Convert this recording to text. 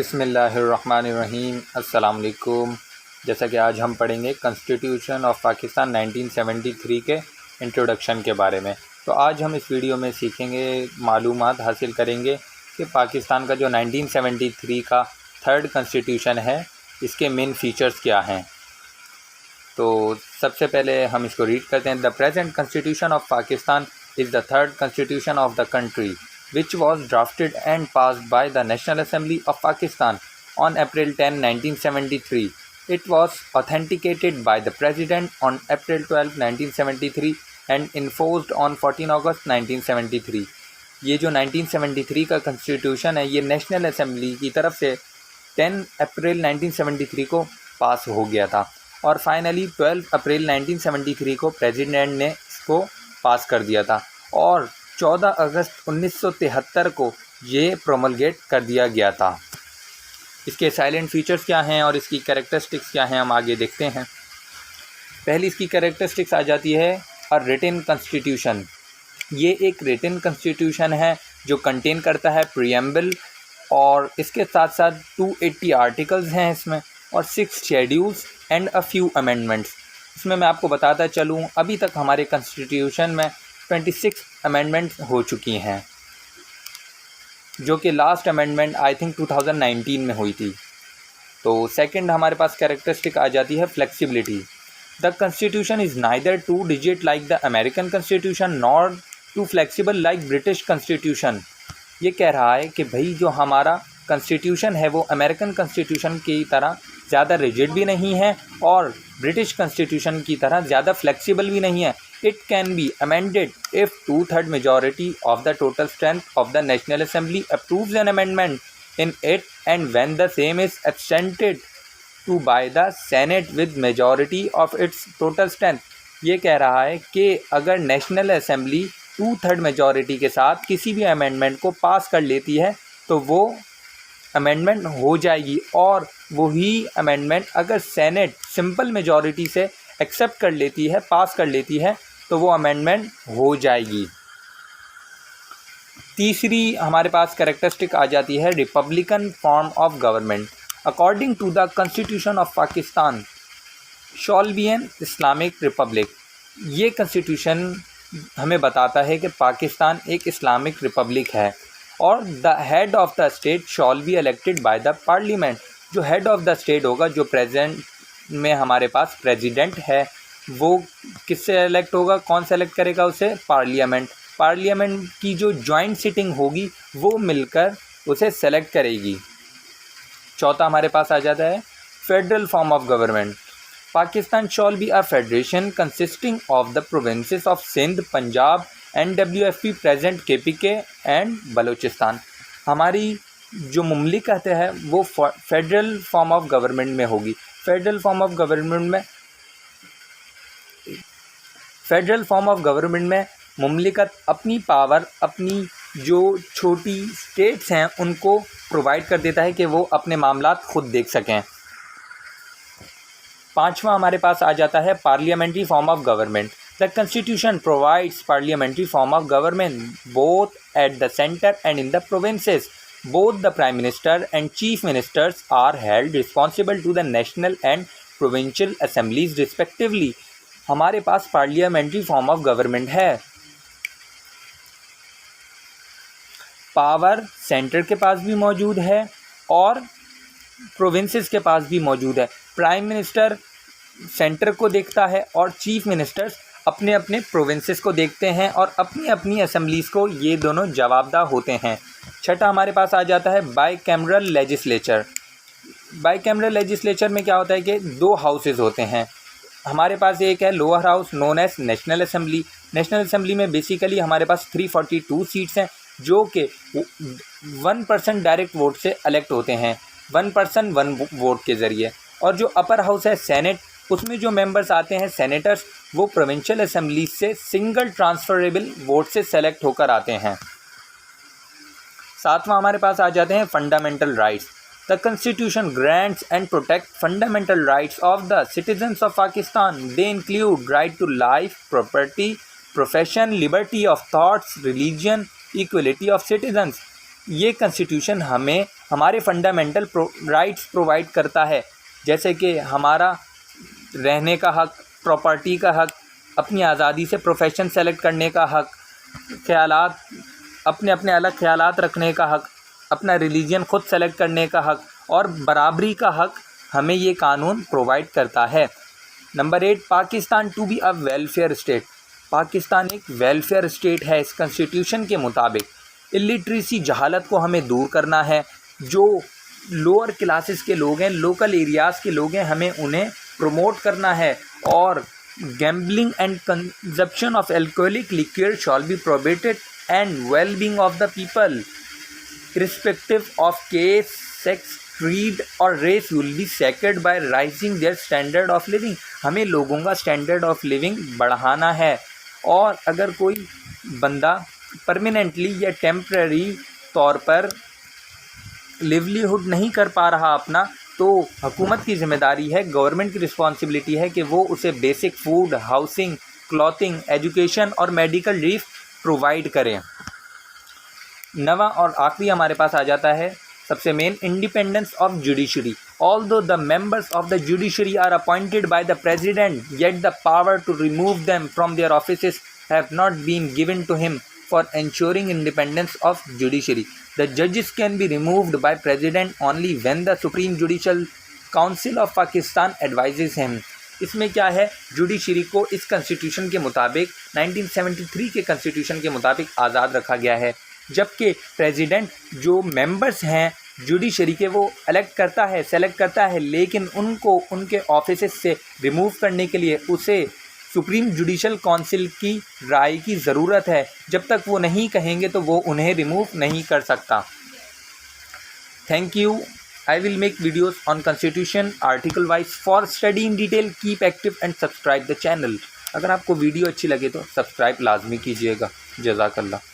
बिस्मिल्लाहिर्रहमानिर्रहीम। अस्सलाम वालेकुम। जैसा कि आज हम पढ़ेंगे कॉन्स्टिट्यूशन ऑफ पाकिस्तान 1973 के इंट्रोडक्शन के बारे में। तो आज हम इस वीडियो में सीखेंगे, मालूमात हासिल करेंगे कि पाकिस्तान का जो 1973 का थर्ड कॉन्स्टिट्यूशन है, इसके मेन फ़ीचर्स क्या हैं। तो सबसे पहले हम इसको रीड करते हैं। The present constitution of Pakistan is the third constitution of the country which was drafted and passed by the National Assembly of Pakistan on April 10, 1973. It was authenticated by the President on April 12, 1973 and enforced on 14 August 1973. ये जो 1973 का constitution है, ये national assembly की तरफ से 10 अप्रैल 1973 को पास हो गया था और फाइनली 12 अप्रैल 1973 को प्रेसिडेंट ने इसको पास कर दिया था और 14 अगस्त 1973 को ये प्रोमलगेट कर दिया गया था। इसके साइलेंट फीचर्स क्या हैं और इसकी कैरेक्टरिस्टिक्स क्या हैं, हम आगे देखते हैं। पहली इसकी कैरेक्टरिस्टिक्स आ जाती है अ रिटन कॉन्स्टिट्यूशन। ये एक रिटन कॉन्स्टिट्यूशन है जो कंटेन करता है प्रीएम्बल और इसके साथ साथ 280 आर्टिकल्स हैं इसमें और 6 schedules and a few amendments. इसमें मैं आपको बताता चलूँ, अभी तक हमारे कॉन्स्टिट्यूशन में 26 अमेंडमेंट हो चुकी हैं, जो कि लास्ट अमेंडमेंट आई थिंक 2019 में हुई थी। तो सेकंड हमारे पास कैरेक्टरिस्टिक आ जाती है flexibility. The constitution is neither too digit like the American constitution nor too flexible like British constitution. ये कह रहा है कि भाई जो हमारा कॉन्स्टिट्यूशन है वो अमेरिकन कॉन्स्टिट्यूशन की तरह ज़्यादा रिजिड भी नहीं है और ब्रिटिश कॉन्स्टिट्यूशन की तरह ज़्यादा फ्लेक्सिबल भी नहीं है। It can be amended if 2/3 majority of the total strength of the National Assembly approves an amendment in it and when the same is absented to by the Senate with majority of its total strength। ये कह रहा है कि अगर national assembly 2/3 majority के साथ किसी भी अमेंडमेंट को पास कर लेती है तो वो अमेंडमेंट हो जाएगी और वही अमेंडमेंट अगर सेनेट सिंपल मेजॉरिटी से एक्सेप्ट कर लेती है, पास कर लेती है, तो वो अमेंडमेंट हो जाएगी। तीसरी हमारे पास कैरेक्टरिस्टिक आ जाती है republican form of government. According to the constitution of Pakistan shall be an Islamic republic. ये कॉन्स्टिट्यूशन हमें बताता है कि पाकिस्तान एक इस्लामिक रिपब्लिक है और the head of the state shawl be elected by the parliament. जो हेड ऑफ द स्टेट होगा, जो प्रेजेंट में हमारे पास प्रेसिडेंट है, वो किससे इलेक्ट होगा, कौन सेलेक्ट करेगा उसे? पार्लियामेंट। पार्लियामेंट की जो जॉइंट सिटिंग होगी वो मिलकर उसे सेलेक्ट करेगी। चौथा हमारे पास आ जाता है federal form of government. Pakistan shall be a federation consisting of the provinces of Sindh, Punjab, NWFP present KPK and Balochistan. हमारी जो मुमलिकत है वो फेडरल फॉर्म ऑफ गवर्नमेंट में होगी। फेडरल फॉर्म ऑफ गवर्नमेंट में मुमलिकत अपनी पावर, अपनी जो छोटी स्टेट्स हैं उनको प्रोवाइड कर देता है कि वो अपने मामलात खुद देख सकें। पांचवा हमारे पास आ जाता है parliamentary form of government. The constitution provides parliamentary form of government both at the centre and in the provinces. Both the Prime Minister and Chief Ministers are held responsible to the national and provincial assemblies respectively। हमारे पास parliamentary form of government है। Power centre के पास भी मौजूद है और provinces के पास भी मौजूद है। प्राइम मिनिस्टर सेंटर को देखता है और चीफ मिनिस्टर्स अपने अपने प्रोविंसेस को देखते हैं और अपनी अपनी असेंबलीज़ को ये दोनों जवाबदाह होते हैं। छठा हमारे पास आ जाता है बाईकैमरल लेजिस्लेचर। बाईकैमरल लेजिस्लेचर में क्या होता है कि 2 हाउसेस होते हैं। हमारे पास एक है lower house known as national assembly. National assembly में बेसिकली हमारे पास 342 सीट्स हैं जो कि 1% डायरेक्ट वोट से इलेक्ट होते हैं, 1 पर्सन 1 वोट के ज़रिए। और जो अपर हाउस है सेनेट, उसमें जो मेंबर्स आते हैं सेनेटर्स, वो प्रोविंशियल असेंबली से सिंगल ट्रांसफरेबल वोट से सेलेक्ट होकर आते हैं। सातवां हमारे पास आ जाते हैं fundamental rights. The constitution grants and protect fundamental rights of the citizens of Pakistan. They include right to life, property, profession, liberty of thoughts, religion, equality of citizens. ये कॉन्स्टिट्यूशन हमें हमारे फंडामेंटल राइट्स प्रोवाइड करता है, जैसे कि हमारा रहने का हक, प्रॉपर्टी का हक, अपनी आज़ादी से प्रोफेशन सेलेक्ट करने का हक, ख्यालात अपने अपने अलग ख्यालात रखने का हक, अपना रिलीजन खुद सेलेक्ट करने का हक और बराबरी का हक हमें ये कानून प्रोवाइड करता है। Number 8, Pakistan to be a welfare state. Pakistan एक वेलफेयर स्टेट है इस कॉन्स्टिट्यूशन के मुताबिक। इलिटरेसी, जहालत को हमें दूर करना है। जो लोअर क्लासेस के लोग हैं, लोकल एरियाज़ के लोग हैं, हमें उन्हें प्रमोट करना है। और gambling and consumption of alcoholic liquid shall be prohibited and well being of the people irrespective of caste, sex, creed और race will be secured by raising their standard of living। हमें लोगों का स्टैंडर्ड ऑफ लिविंग बढ़ाना है। और अगर कोई बंदा परमानेंटली या टेम्पररी तौर पर लिवलीहुड नहीं कर पा रहा अपना, तो हुकूमत की ज़िम्मेदारी है, गवर्नमेंट की रिस्पॉन्सिबिलिटी है कि वो उसे basic food, housing, clothing, education और मेडिकल रिलीफ प्रोवाइड करें। 9वां और आखिरी हमारे पास आ जाता है सबसे main, independence of judiciary. Although the members of the judiciary are appointed by the president, yet the power to remove them from their offices have not been given to him for ensuring independence of judiciary. The judges can be removed by president only when the Supreme Judicial Council of Pakistan advises him. इसमें क्या है, judiciary को इस constitution के मुताबिक 1973 के constitution के मुताबिक आज़ाद रखा गया है, जबकि प्रेसिडेंट जो मेंबर्स हैं जुडिशरी के वो सेलेक्ट करता है, लेकिन उनको उनके ऑफिस से रिमूव करने के लिए उसे सुप्रीम जुडिशल काउंसिल की राय की ज़रूरत है। जब तक वो नहीं कहेंगे तो वो उन्हें रिमूव नहीं कर सकता। Thank you. I will make videos on constitution article wise for study in detail. Keep active and subscribe the channel. अगर आपको वीडियो अच्छी लगे तो सब्सक्राइब लाजमी कीजिएगा। जज़ाकल्लाह।